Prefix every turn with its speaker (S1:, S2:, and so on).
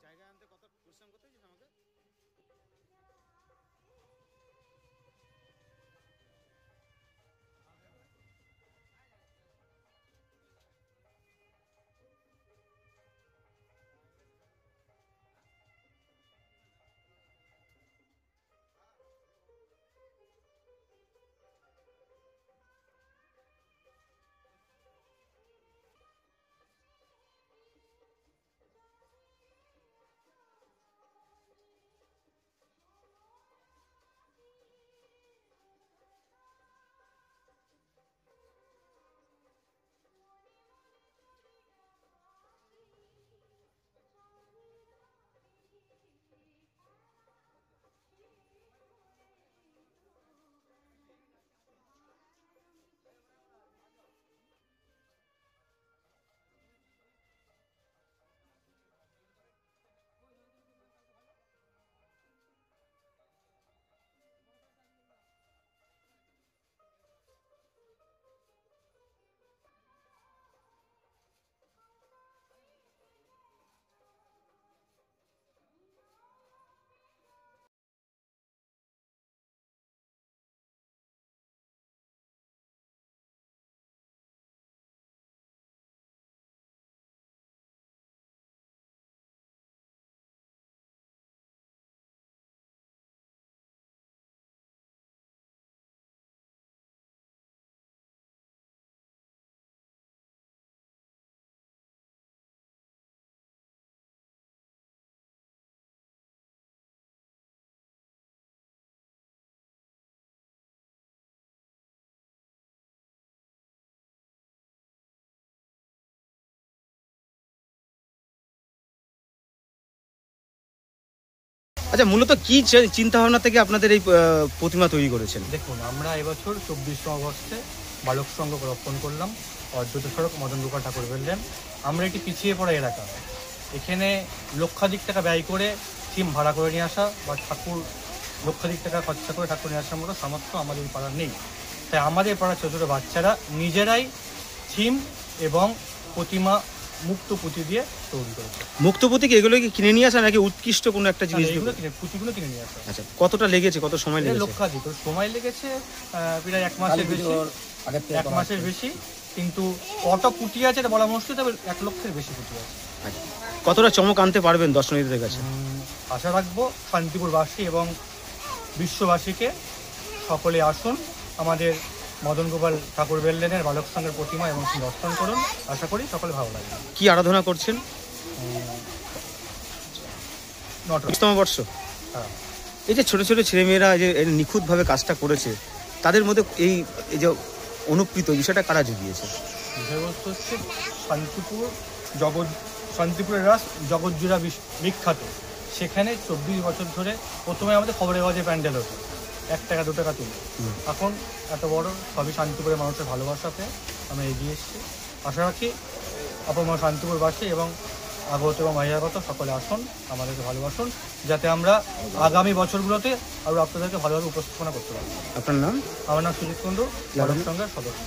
S1: জায়গা আনতে কত পরিশ্রম করতে হয়েছে আমাকে? আচ্ছা, মূলত কি চিন্তা ভাবনা থেকে আপনাদের এই প্রতিমা তৈরি করেছেন?
S2: দেখুন, আমরা এবছর 24 অগস্টে বালক সংঘ রোপণ করলাম অদ্বৈত সড়ক মদন গোপাল ঠাকুর বললেন। আমরা একটি পিছিয়ে পড়া এলাকা, এখানে লক্ষাধিক টাকা ব্যয় করে থিম ভাড়া করে নিয়ে আসা বা ঠাকুর লক্ষাধিক টাকা খরচা করে ঠাকুর নিয়ে আসার মতো সামর্থ্য আমাদের এই পাড়ার নেই। তাই আমাদের পাড়ার ছোটো ছোটো বাচ্চারা নিজেরাই থিম এবং প্রতিমা মুক্ত পুঁতি দিয়ে তৈরি করেছে।
S1: মুক্ত পুঁতি কি এগুলো কি কিনে নিয়ে আসা নাকি উৎকৃষ্ট কোনো একটা জিনিস?
S2: পুঁতিগুলো কিনে নিয়ে আসা।
S1: আচ্ছা, কতটা লেগেছে, কত সময় লেগেছে?
S2: লক্ষাধিক সময় লেগেছে, প্রায় 1 মাসের বেশি। 1 মাসের বেশি, কিন্তু কত পুঁতি আছে এটা বলা মুশকিল, তবে 1 লক্ষের বেশি পুঁতি আছে।
S1: কতটা চমক আনতে পারবেন দর্শনার্থীদের কাছে?
S2: আশা রাখবো শান্তিপুরবাসী এবং বিশ্ববাসীকে সকলে আসুন, আমাদের মদন গোপাল ঠাকুর বেল্লেনের বালক সংঘের প্রতিমা এবং দর্শন করুন। আশা করি সকলে ভালো লাগবে।
S1: কি আরাধনা করছেন? 9তম বর্ষ।
S2: হ্যাঁ।
S1: এই যে ছোট ছোট ছেলেমেয়েরা যে নিখুঁতভাবে কাজটা করেছে, তাদের মধ্যে এই যে অনুপ্রীত বিষয়টা কারা জুগিয়েছে?
S2: বিষয়বস্তু হচ্ছে শান্তিপুরের রাস জগৎজোড়া বিখ্যাত। সেখানে 24 বছর ধরে প্রথমে আমাদের খবরের কাগজে প্যান্ডেল হতো, 1 টাকা 2 টাকা তুলে। এখন এত বড়, সবই শান্তিপুরের মানুষের ভালোবাসাতে আমরা এগিয়ে এসেছি। আশা রাখি আপনার শান্তিপুরবাসী এবং আগত এবং বহিরাগত সকলে আসুন, আমাদেরকে ভালোবাসুন, যাতে আমরা আগামী বছরগুলোতে আরও আপনাদেরকে ভালোভাবে উপস্থাপনা করতে পারি।
S1: আপনার নাম?
S2: আমার নাম সুজিত কুণ্ডু, বালক সংঘের সদস্য।